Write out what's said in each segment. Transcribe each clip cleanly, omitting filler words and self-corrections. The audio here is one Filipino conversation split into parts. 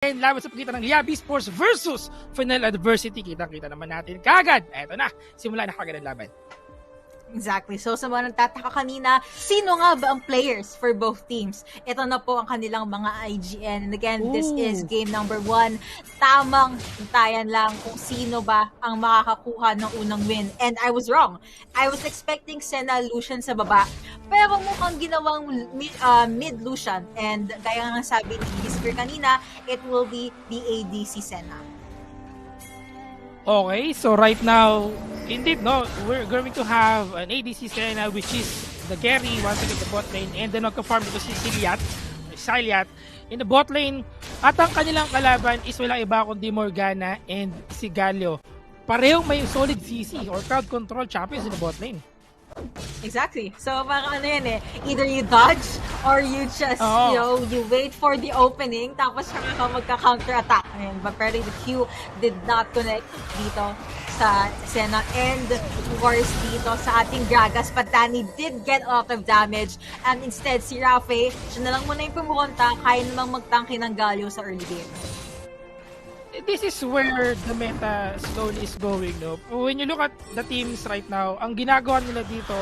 Laban sa pagitan ng Liyab Esports versus Fennel Adversity. Kita-kita naman natin kagad. Eto na, simula na kagad ang laban. Exactly. So sa mga nagtataka kanina, sino nga ba ang players for both teams? Ito na po ang kanilang mga IGN. And again, this is game number 1. Tamang hintayan lang kung sino ba ang makakakuha ng unang win. And I was wrong. I was expecting Senna Lucian sa baba. Pero mukhang ginawang mid Lucian. And gaya nga sabi ni Whisper kanina, it will be the ADC Senna. Okay, so right now, indeed, no, we're going to have an ADC Sena, which is the carry once again the bot lane, and then nagka-farm ito si Siliat in the bot lane. At ang kanilang kalaban is walang iba kundi Morgana and si Galio. Parehong may solid CC or crowd control champions in the bot lane. Exactly. So, parang ano yan either you dodge or you just, you wait for the opening tapos saka ka magka-counter-attack. But apparently the Q did not connect dito sa Senna. And of course, dito sa ating Gragas, Patani did get a lot of damage. And instead, si Rafe, siya na lang muna yung pumukonta, kaya namang magtangke ng Galio sa early game. This is where the meta slowly is going, no? When you look at the teams right now, ang ginagawa nila dito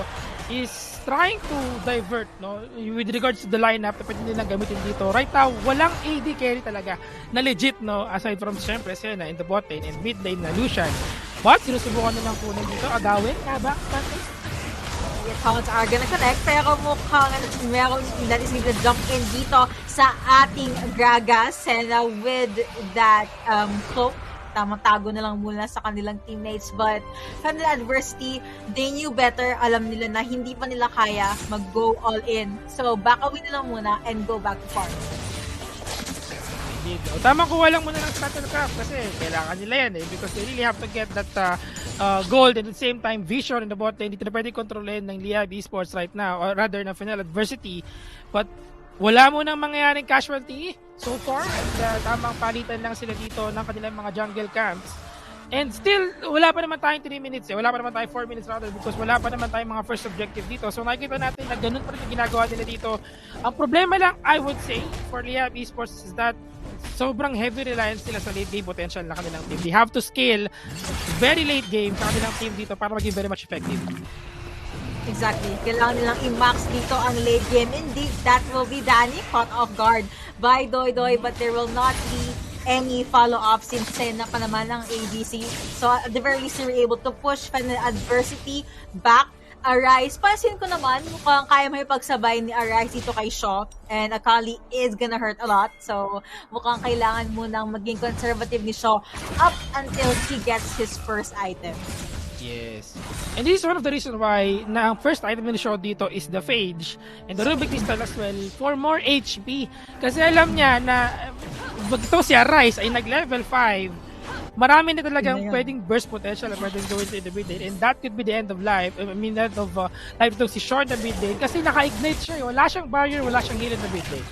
is trying to divert, no? With regards to the lineup na pwede nilang gamitin dito. Right now, walang AD carry talaga na legit, no? Aside from, syempre, Senna in the bot lane and mid lane na Lucian. But, sinusubukan nilang kunin dito. Agawin, kaba, Accounts are gonna connect, pero mukhang meron that is going to jump in dito sa ating Gragas Senna with that cloak. Tago na lang muna sa kanilang teammates, but Fennel Adversity, they knew better. Alam nila na hindi pa nila kaya mag-go all in. So, back away na lang muna and go back to farm. Tama kuha lang muna ng Shuttlecraft kasi kailangan nila yan because they really have to get that gold and at the same time vision in the bot lane. Dito na pwede kontrolin ng Liyab Esports right now or rather ng Fennel Adversity, but wala mo nang mangyayaring casualty so far and tamang palitan lang sila dito ng kanilang mga jungle camps. And still, wala pa naman tayong 3 minutes wala pa naman tayong 4 minutes rather because wala pa naman tayong mga first objective dito. So nakikita natin na ganun pa rin yung ginagawa nila dito. Ang problema lang, I would say, for Liyab Esports is that sobrang heavy reliance nila sa late game potential na kanilang team. They have to scale very late game sa kanilang team dito para maging very much effective. Exactly. Kailangan nilang i-max dito ang late game. Indeed, that will be Danny caught off guard by Doy, but there will not be any follow-up since Senna pa naman ang ADC. So at the very least, they were able to push Fennel Adversity back. Arise, pansin ko naman, mukhang kaya may pagsabay ni Arise dito kay Shaw, and Akali is gonna hurt a lot. So mukhang kailangan munang maging conservative ni Shaw up until he gets his first item. Yes. And this is one of the reasons why na ang first item ni Shaw dito is the Phage and the Rubik Crystal as well for more HP. Kasi alam niya na ito si Arise ay nag-level 5. Marami na talagang pwedeng burst potential na pwedeng go into the mid lane, and that could be the end of life. I mean, end of life to si Short na mid lane kasi naka-ignite siya. Wala siyang barrier, wala siyang heal in the mid lane.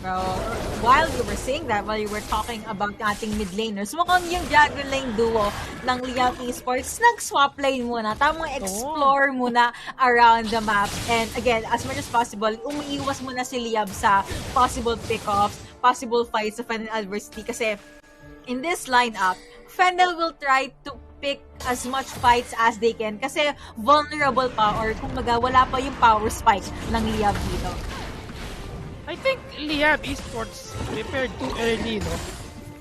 Well, while you were saying that, while you were talking about ating mid laners, mukhang yung jungle lane duo ng Liyab Esports, nag-swap lane muna. Tamang explore muna around the map. And again, as much as possible, umiiwas muna si Liyab sa possible pickoffs, possible fights sa Fennel Adversity kasi in this lineup, Fennel will try to pick as much fights as they can kasi vulnerable pa or kumbaga wala pa yung power spike ng Liyab dito. I think Liyab Esports prepared too early, no?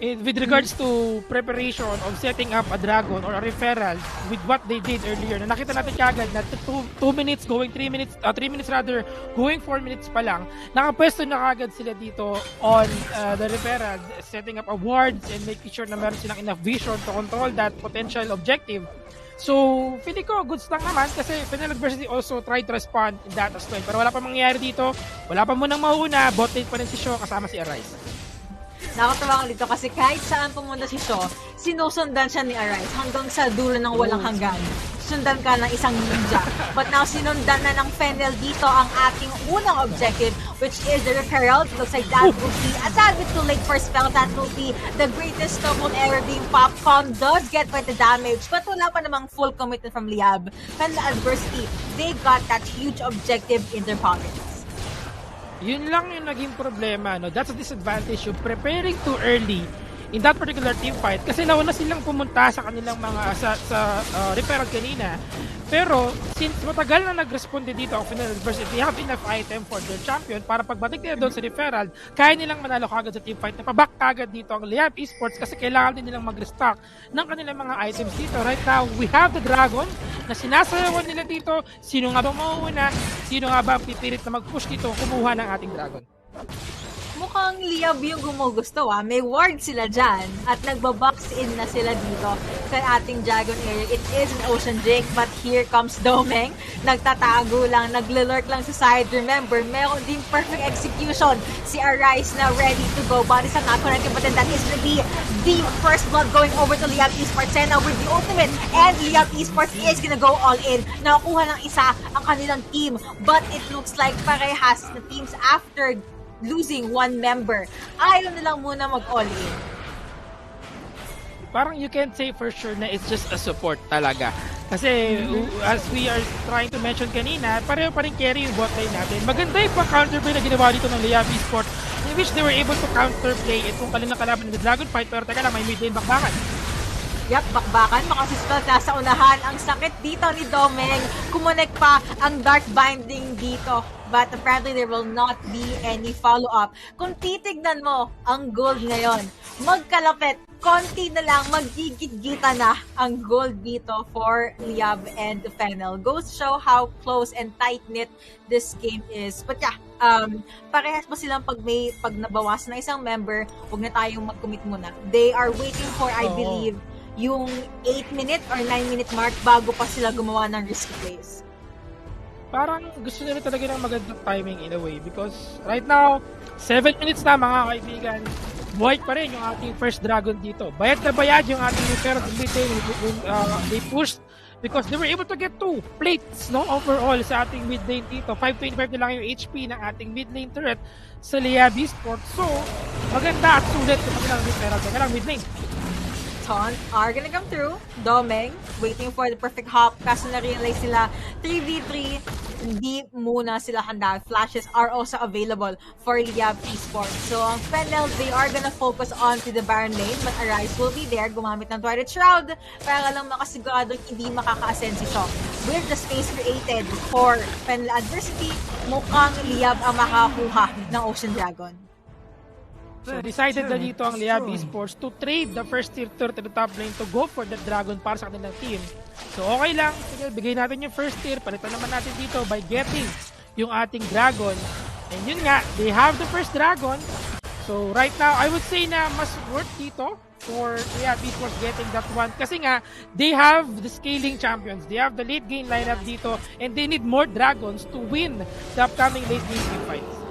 With regards to preparation of setting up a dragon or a referral with what they did earlier. Na nakita natin kagad na 2 minutes going 3 minutes, 3 minutes rather, going 4 minutes pa lang, nakapwesto na kagad sila dito on the referral, setting up awards and making sure na meron silang enough vision to control that potential objective. So, feeling ko, goods lang naman kasi Fennel Adversity also tried to respond in that as well. Pero wala pa mangyayari dito, wala pa munang mauna, bot lane pa rin si Shaw kasama si Arise. Nakatawa ko dito kasi kahit saan pumunta si Shaw, sinusundan siya ni Arise hanggang sa dulo ng walang hanggan. Sundan ka ng isang ninja. But now, sinundan na ng Fennel dito ang ating unang objective, which is the referral. It looks like that will be a tad bit too late for spell. That will be the greatest double error being popped. Con does get quite the damage, but wala pa namang full commitment from Liyab. Fennel Adversity, they got that huge objective in their pockets. Yun lang yung naging problema, no? That's a disadvantage, yung preparing too early in that particular team fight kasi nauna silang pumunta sa kanilang mga referral kanina. Pero since matagal na nag-responde dito ang Fennel versus they have enough item for their champion para pagbatik nila doon sa referral, kaya nilang manalo kagad sa team fight na paback kagad dito ang Liyab Esports kasi kailangan din nilang mag-restock ng kanilang mga items dito. Right now, we have the Dragon na sinasayawan nila dito. Sino nga ba mauuna? Sino nga ba pipilit na mag-push dito kumuha ng ating Dragon? Mukhang Liyab yung gumugusto May ward sila dyan at nagbabox in na sila dito sa ating Dragon area. It is an Ocean Drake but here comes Domeng. Nagtatago lang, naglilurk lang sa side. Remember, meron din perfect execution si Arise na ready to go. Bodies are not connected but then that is gonna be the first blood going over to Liyab Esports. Sena with the ultimate and Liyab Esports is gonna go all in. Nakukuha ng isa ang kanilang team but it looks like parehas na teams after losing one member. Ayaw na lang muna mag-all in. Parang you can't say for sure na it's just a support talaga. Kasi as we are trying to mention kanina, pareho pa rin carry yung bot lane natin. Maganda yung counterplay na ginawa dito ng Liyab Esports in which they were able to counterplay itong kanilang kalaban ng Dragon Fight. Pero teka lang, may mid lane bakbakan. Yep, bakbakan. Makasispel nasa unahan. Ang sakit dito ni Domeng. Kumunik pa ang Dark Binding dito. But apparently there will not be any follow-up. Kung titignan mo ang gold ngayon, magkalapit, konti na lang, magigit-gita na ang gold dito for Liyab and Fennel. Goes to show how close and tight-knit this game is. But yeah, parehas pa silang pag nabawas na isang member, huwag na tayong mag-commit muna. They are waiting for, I believe, yung 8-minute or 9-minute mark bago pa sila gumawa ng risky plays. Parang gusto nila talaga ng magandang timing in a way because right now, 7 minutes na mga kaibigan. Buhay pa rin yung ating first Dragon dito. Bayad na bayad yung ating referral mid lane. They pushed because they were able to get 2 plates overall sa ating mid lane dito. 525 na lang yung HP ng ating mid lane turret sa Liyab Esports. So, maganda at sulit yung kanilang referral. Teka lang, mid lane. Taunt are gonna come through. Domeng waiting for the perfect hop kasi na-realize sila 3v3 hindi muna sila handa. Flashes are also available for Liyab Esports. So ang Fennel, they are gonna focus on to the Baron lane but Arise will be there gumamit ng Twilight Shroud para lang makasigurado hindi makaka-ascend si Shaw. With the space created for Fennel adversity, mukhang Liyab ang makakuha ng Ocean Dragon. So decided na dito ang Liyab Esports to trade the first tier turret to the top lane to go for the Dragon para sa kanilang team. So okay lang, sige, bigay natin yung first tier, palitan naman natin dito by getting yung ating Dragon. And yun nga, they have the first Dragon. So right now, I would say na mas worth dito for Liyab Esports getting that one. Kasi nga, they have the scaling champions. They have the late game lineup dito and they need more Dragons to win the upcoming late game team fights.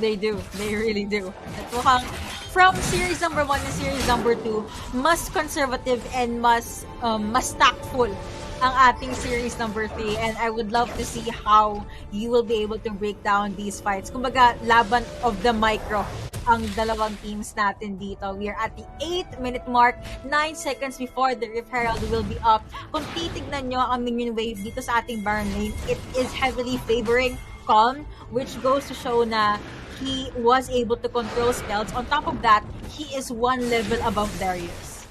They do. They really do. At mukhang from series number 1 and series number 2, mas conservative and mas tactful ang ating series number 3. And I would love to see how you will be able to break down these fights. Kumbaga, laban of the micro ang dalawang teams natin dito. We are at the 8-minute mark, 9 seconds before the Rift Herald will be up. Kung titignan nyo ang minion wave dito sa ating Baron lane, it is heavily favoring Calm, which goes to show na he was able to control spells. On top of that, he is 1 level above Darius.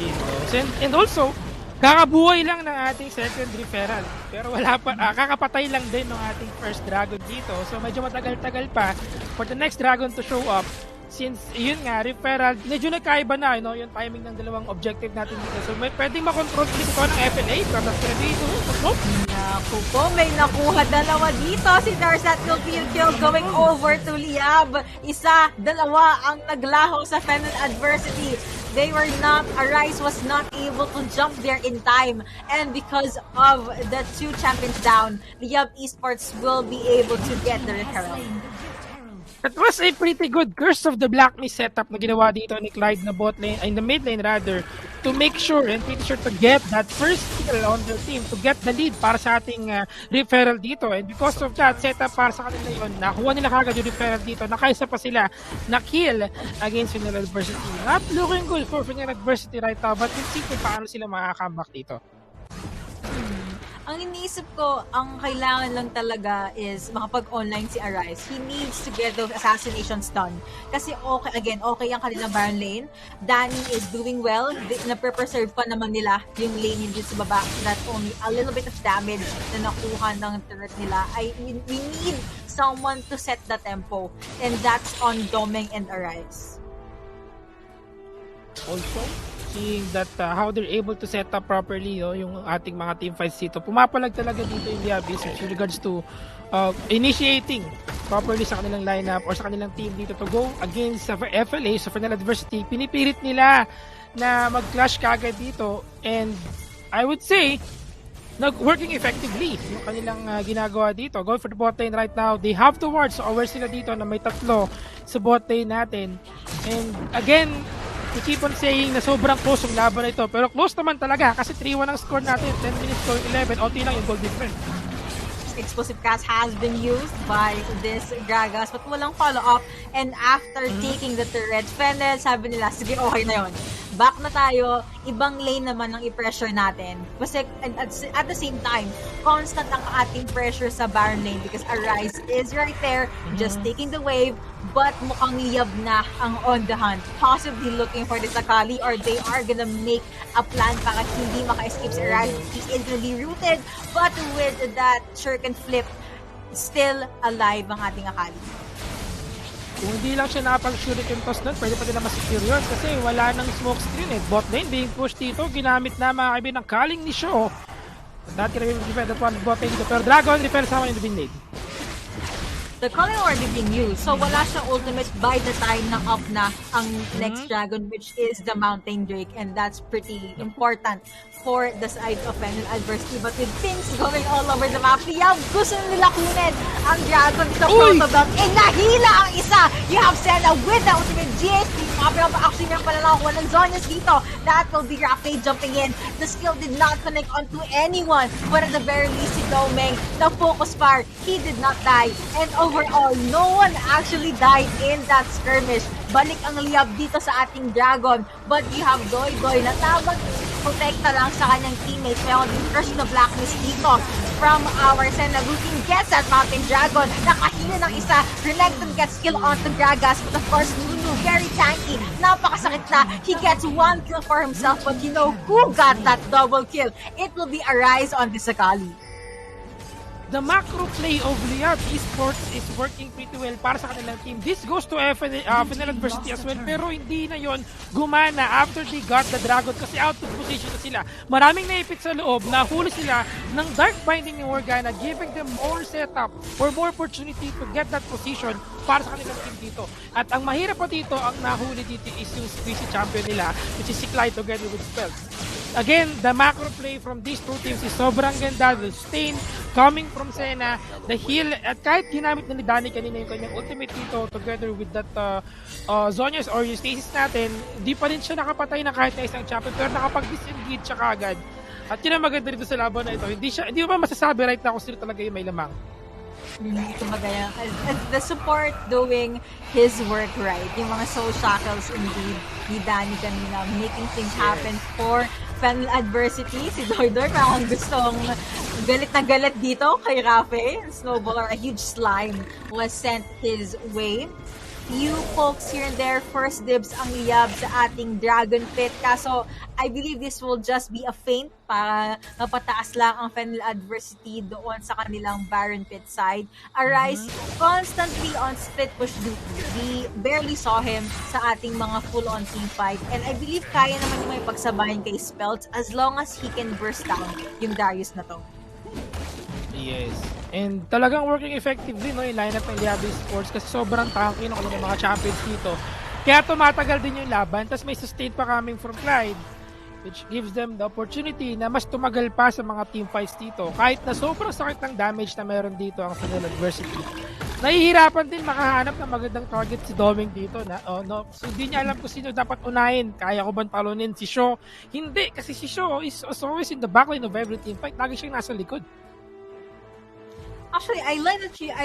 Yes, and also, kakabuhay lang ng ating second referral. Pero wala pa, kakapatay lang din ng ating first Dragon dito. So medyo matagal-tagal pa for the next Dragon to show up. Since yun nga, referral, medyo nagkaiba na yung timing ng dalawang objective natin dito. So may pwedeng makontrol dito ng FNA, pero that's gonna be Naku po, may nakuha dalawa dito. Si Darsat will be killed going over to Liyab. Isa, dalawa ang naglaho sa Fennel adversity. They were not, Arise was not able to jump there in time. And because of the 2 champions down, Liyab Esports will be able to get the referral. It was a pretty good Curse of the Black Mist setup na ginawa dito ni Clyde na bot lane, in the mid lane rather, to make sure and pretty sure to get that first kill on their team, to get the lead para sa ating referral dito. And because of that setup para sa kanila yun, nakuha nila kagad yung referral dito, nakaisa pa sila na kill against Fennel Adversity. Not looking good for Fennel Adversity right now, but we'll see kung paano sila makaka-comeback dito. Ang iniisip ko, ang kailangan lang talaga is makapag-online si Arise. He needs to get those assassinations done. Kasi okay ang kanilang Baron lane. Danny is doing well. Na-preserve pa naman nila yung lane yun dito sa baba. That only a little bit of damage na nakuha ng turret nila. We need someone to set the tempo. And that's on Domeng and Arise. Also, seeing that how they're able to set up properly yung ating mga team fights dito. Pumapalag talaga dito yung Liyab with regards to initiating properly sa kanilang lineup or sa kanilang team dito to go against sa FLA, sa Fennel adversity. Pinipilit nila na mag-clash kagad dito, and I would say working effectively yung kanilang ginagawa dito. Going for the bot lane right now. They have the wards, so aware sila dito na may tatlo sa bot lane natin. And again, we keep on saying na sobrang close yung laban na ito. Pero close naman talaga kasi 3-1 ang score natin. 10 minutes to 11. Onti lang yung goal difference. Explosive cast has been used by this Gragas but walang follow-up. And after taking the turret, Fennel, sabi nila, sige, okay na yun. Back na tayo, ibang lane naman ang i-pressure natin. Kasi at the same time, constant ang ating pressure sa Baron lane because Arise is right there, just taking the wave, but mukhang Liyab na ang on the hunt. Possibly looking for this Akali, or they are gonna make a plan para hindi maka-escape si Arise. He is gonna be rooted, but with that shuriken flip, still alive ang ating Akali. Kung hindi lang siya nakapag-shuriken toss nun, pwede pa din na masecure yun kasi wala nang smoke screen eh. Bot lane being pushed dito, ginamit na mga kaibigan ng calling ni Sho. Dati na yung defend that one bot lane dito, pero Dragon repair sa in the bin lane. The calling already being used, so wala siyang ultimate by the time na up na ang next dragon, which is the Mountain Drake, and that's pretty important for the side of Fennel adversity. But with things going all over the map, Liyab, gusto nila kunin ang dragon sa protobelt, and nahila ang isa! You have Sena with the ultimate GSP, actually meron pala nakuha ng Zonius dito. That will be Rafe jumping in. The skill did not connect onto anyone, but at the very least, si Domeng, the focus fire, he did not die, and overall, no one actually died in that skirmish. Balik ang Liyab dito sa ating dragon, but you have Doy na tamang protekta lang sa kanyang teammates. Mayroon din crush na blacklist dito from our Senna routine gets that Mountain Dragon. Nakahila ng isa. Renekton gets kill onto Gragas, but of course, Nunu, very tanky. Napakasakit na. He gets one kill for himself, but you know who got that double kill? It will be Arise on this Akali. The macro play of Liyab Esports is working pretty well para sa kanilang team. This goes to Fennel adversity as well, pero hindi na yon gumana after they got the dragon kasi out of position na sila. Maraming naipit sa loob, nahuli sila ng Dark Binding ni Morgana, giving them more setup or more opportunity to get that position para sa kanilang team dito. At ang mahirap pa dito, ang nahuli dito is yung squeezy champion nila, which is si Clyde together with Spells. Again, the macro play from these two teams is sobrang ganda. The stain coming from Sena, the heal, at kahit ginamit na ni Danny kanina yung kanyang ultimate dito together with that Zonius or yung stasis natin, di pa rin siya nakapatay na kahit na isang champion, pero nakapag-disengage siya kagad. At yun ang maganda dito sa laban na ito. Hindi mo ba masasabi right na kung sino talaga yung may lamang? Kumbaga, the support doing his work right. Yung mga soul shackles indeed ni Danny kanina, making things happen for Fennel adversity. Si Doydor parang gustong galit na galit dito kay Rafe. Snowball or a huge slime was sent his way. Few folks here and there, first dibs ang Liyab sa ating Dragon Pit. Kaso, I believe this will just be a feint para mapataas lang ang Fennel adversity doon sa kanilang Baron Pit side. Arise constantly on split push duty. We barely saw him sa ating mga full-on team fight. And I believe kaya naman yung may pagsabahin kay Spells as long as he can burst down yung Darius na to. Yes. And talagang working effectively yung lineup ng Liyab Esports kasi sobrang tanky ng mga champions dito. Kaya tumatagal din yung laban, tapos may sustain pa coming from Clyde, which gives them the opportunity na mas tumagal pa sa mga team fights dito. Kahit na sobrang sakit ng damage na meron dito ang Fennel adversity. Nahihirapan din makahanap ng magandang target si Domeng dito. So hindi niya alam kung sino dapat unahin. Kaya ko bang talunin si Sho? Hindi, kasi si Sho is always in the backline of every team fight. Lagi siyang nasa likod. Actually, I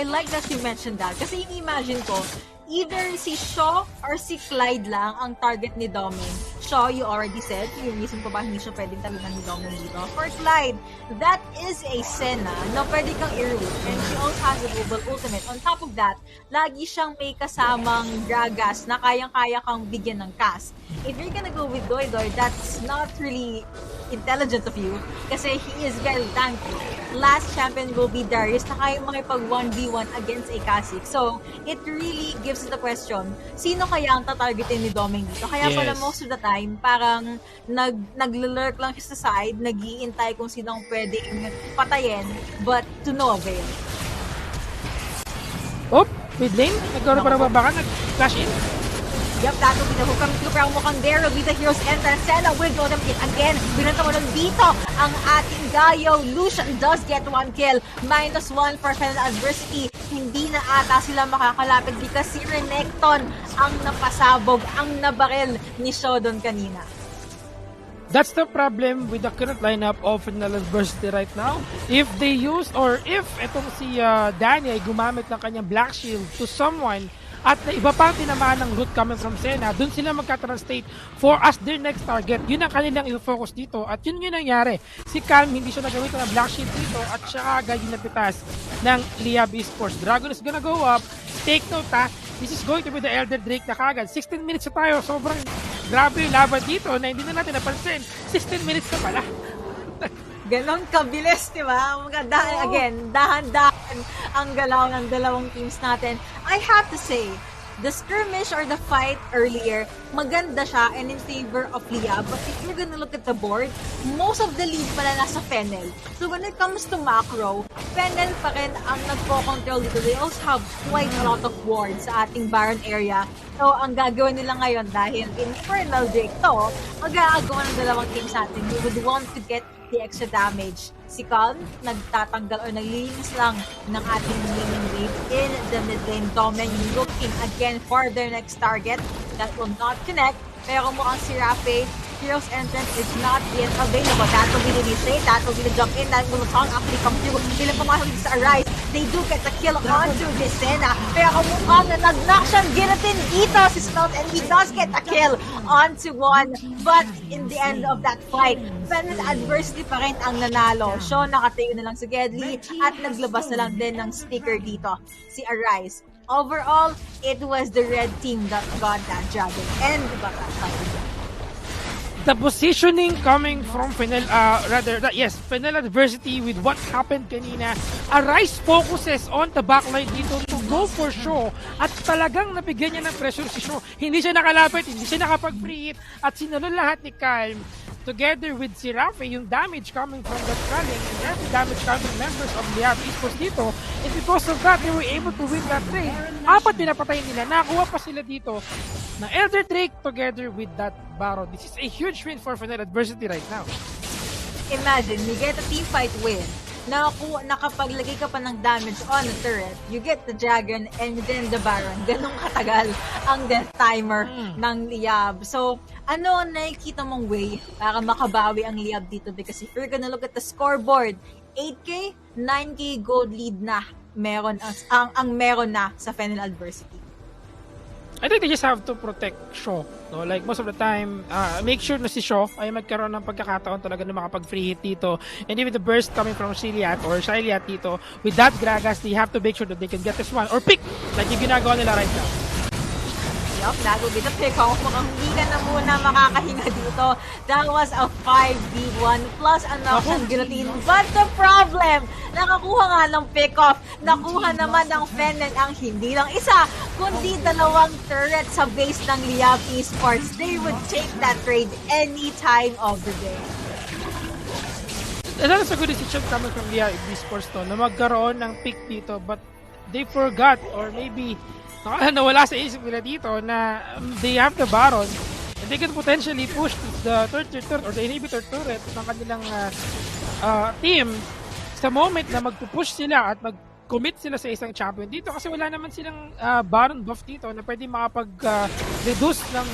like that you mentioned that. Kasi imagine ko, either si Shaw or si Clyde lang ang target ni Domeng. Shaw, you already said, yung reason pa ba hindi siya pwedeng talunan ni Domin dito. For Clyde, that is a Senna na pwede kang i-root, and she also has a global ultimate. On top of that, lagi siyang may kasamang Gragas na kayang-kaya kang bigyan ng cast. If you're gonna go with Doidoy, that's not really intelligent of you kasi he is very tanky. Last champion will be Darius na kaya makipag 1v1 against a Kha'Zix. So, it really gives the question, sino kaya ang tatargetin ni Doming dito? Kaya pala most of the time, parang nag-lurk lang siya sa side, nag-iintay kung sino ang pwedeng patayin, but to no avail. Oh, mid lane, nagkaroon pa ng babakan, nag-flash in. Yep, that will be the hook coming through. Pero mukhang there will be the hero's entrance. Senna will go them in again. Binanta mo lang dito ang ating Gaio. Lucian does get 1 kill. -1 for Fennel adversity. Hindi na ata sila makakalapit because si Renekton ang napasabog, ang nabaril ni Shodon kanina. That's the problem with the current lineup of Fennel adversity right now. If they use, or if itong si Danny ay gumamit ng kanyang Black Shield to someone, at iba pang tinamaan ng loot coming from Senna, dun sila magka-translate for as their next target. Yun ang kanilang i-focus dito. At yun yung nangyari. Si Calm, hindi siya nagamit ng Black Shield dito at siya agad yung napitas ng Liyab Esports. Dragon is gonna go up. Take note ha, this is going to be the Elder Drake na kagad. 16 minutes na tayo. Sobrang grabe yung laban dito na hindi na natin napansin. 16 minutes na pala. Ganon kabilis, di ba? Again, dahan-dahan ang galaw ng dalawang teams natin. I have to say, the skirmish or the fight earlier, maganda siya and in favor of Liyab. But if you're gonna look at the board, most of the lead pala nasa Fennel. So when it comes to macro, Fennel pa rin ang nagpo-control dito. They also have quite a lot of wards sa ating Baron area. So ang gagawin nila ngayon dahil Infernal Drake to, mag-aagawa ng dalawang teams natin. We would want to get the extra damage. Si Calm, nagtatanggal or naglilinis lang ng ating laning wave in the mid lane. Domen looking again for their next target. That will not connect. Pero mukhang si Rafe, Hero's Entrance is not yet available. That will be the initiate. That will be the jump in. That will actually come through. Bilang pumasok sa Arise, they do get the kill onto this Senna. Pero mukhang na nag-knock siyang guillotine dito si Smelt and he does get the kill onto one. But in the end of that fight, Fennel adversity pa rin ang nanalo. Sean nakatayo na lang sa Gedli at naglabas na lang din ng sticker dito, si Arise. Overall, it was the red team that got that dragon and got that fight. The positioning coming from Fennel, Fennel adversity with what happened kanina. Arise focuses on the backline dito to go for Shaw at talagang nabigyan niya ng pressure si Shaw. Hindi siya nakalapit, hindi siya nakapag-free hit at sinunod lahat ni Calm together with si Rafe, yung damage coming from that rallying and every damage coming from members of Liyab Esports dito. And because of that, they were able to win that trade. 4 pinapatay nila, nakuha pa sila dito na Elder Drake together with that Baron. This is a huge win for Fennel adversity right now. Imagine, you get a team fight win. Nakapaglagay ka pa ng damage on the turret, you get the dragon and then the Baron. Ganong katagal ang death timer ng Liyab. So, ano nakikita mong way para makabawi ang Liyab dito? Because if you're gonna look at the scoreboard, 8K, 9K gold lead na meron ang meron na sa Fennel adversity. I think they just have to protect Shaw. No? Like most of the time, make sure na si Shaw ay magkaroon ng pagkakataon talaga na makapag-free hit dito. And even the burst coming from Shiliat or Shiliat dito, with that Gragas, they have to make sure that they can get this one or pick like yung ginagawa nila right now. Yup, that will be the pick-off. Mukhang hindi ka na muna makakahinga dito. That was a 5v1 plus a knockdown guillotine. But the problem, nakakuha nga ng pick-off. Nakuha naman ng Fennel ang hindi lang isa, kundi 2 turret sa base ng Liyab Esports. They would take that trade any time of the day. That is a good decision coming from Liyab Esports to na magkaroon ng pick dito, but they forgot or maybe nawala sa isip nila dito na they have the Baron and they can potentially push the third or the inhibitor turret ng kanilang team sa moment na magpupush sila at mag-commit sila sa isang champion dito kasi wala naman silang Baron buff dito na pwede makapag-reduce ng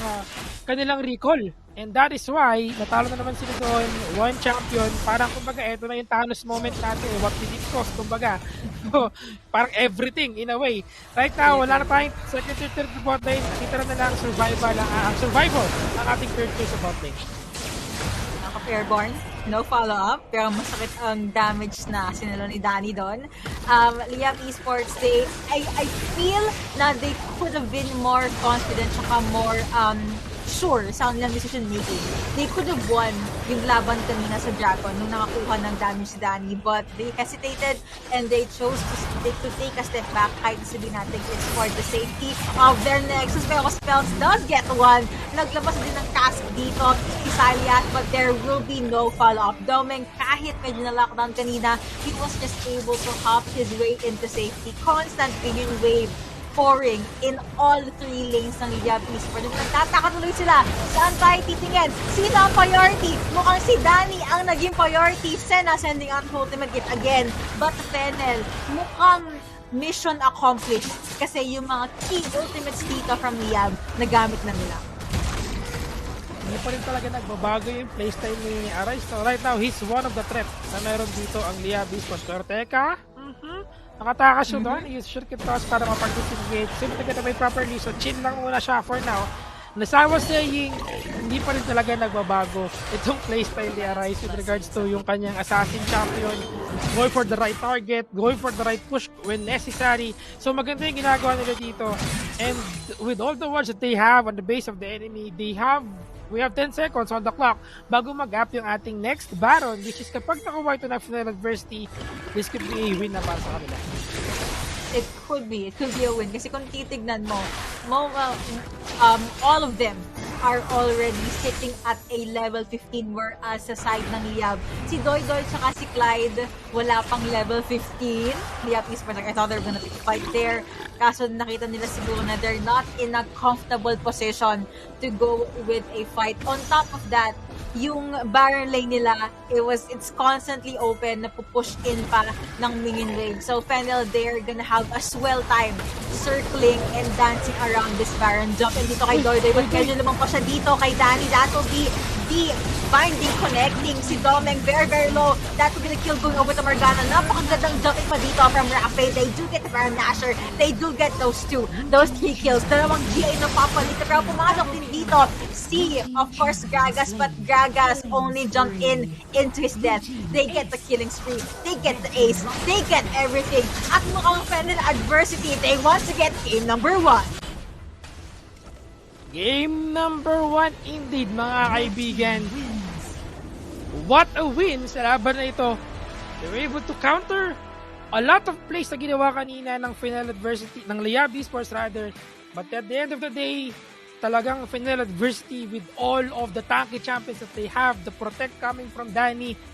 kanilang recall. And that is why natalo na naman sila doon, one champion, parang kumbaga eto na yung Thanos moment natin, what did it cost, kumbaga So, parang everything in a way. Right now, wala na tayong second tier third bot lane. Titira na lang survival ang ating third tier sa bot lane. Airborne, no follow-up, pero masakit ang damage na sinalo ni Danny doon. Liyab Esports, I feel na they could have been more confident saka more sure sa kanilang decision making. They could have won yung laban kanina sa Dragon nung nakakuha ng damage si Danny, but they hesitated and they chose to take a step back kahit sabihin natin it's for the safety of their Nexus. Pero Spells does get one. Naglabas din ng cast dito si Saliat, but there will be no follow-up. Domeng, kahit medyo na-lockdown kanina, he was just able to hop his way into safety. Constant minion wave pouring in all three lanes ng Liyab Esports. Nagtataka tuloy sila. Saan tayo titingin? Sino ang priority? Mukhang si Danny ang naging priority. Senna sending out ultimate hit again. But Fennel, mukhang mission accomplished. Kasi yung mga key ultimates dito from Liyab, nagamit na nila. Hindi pa rin talaga nagbabago yung playstyle ni Arise. So right now, he's one of the threat na meron dito ang Liyab Esports. Pero teka, nakatakas yun doon. Use circuit toss para mapag-disengage. Simple na may properly. So chill lang muna siya for now. As I was saying, hindi pa rin talaga nagbabago itong playstyle ni Arise with regards to yung kanyang assassin champion. Going for the right target, going for the right push when necessary. So maganda yung ginagawa nila dito. And with all the wards that they have on the base of the enemy, we have 10 seconds on the clock bago mag-up yung ating next Baron, which is kapag nakuha ito na Fennel adversity, this could be a win na para sa kanila. It could be a win. Kasi kung titignan mo, all of them are already sitting at a level 15 whereas sa side ng Liyab, si Doy tsaka si Clyde wala pang level 15. Liyab Esports, like I thought they were gonna pick a fight there. Kaso nakita nila siguro na they're not in a comfortable position to go with a fight. On top of that, yung Baron lane nila, it's constantly open, napupush in pa ng minion wave. So Fennel, they're gonna have a swell time circling and dancing around this Baron. Jump in dito kay Doy, but medyo lumang pa siya dito kay Danny. That will be the binding, connecting si Domeng very, very low. That will be the kill going over to Morgana. Napakagandang jumping pa dito from Rafe. They do get the Baron Nasher. They do get those 3 kills. Dalawang GA na papalit. Pero pumasok din dito si, of course, Gragas, but Gragas only jumped into his death. They get the killing spree. They get the ace. They get everything. At mukhang Fennel adversity, they want to get game number 1. Game number 1 indeed, mga kaibigan. What a win sa laban na ito. They were able to counter a lot of plays na ginawa kanina ng Fennel adversity, ng Liyab Esports rather. But at the end of the day, talagang Fennel adversity with all of the tanky champions that they have, the protect coming from Danny,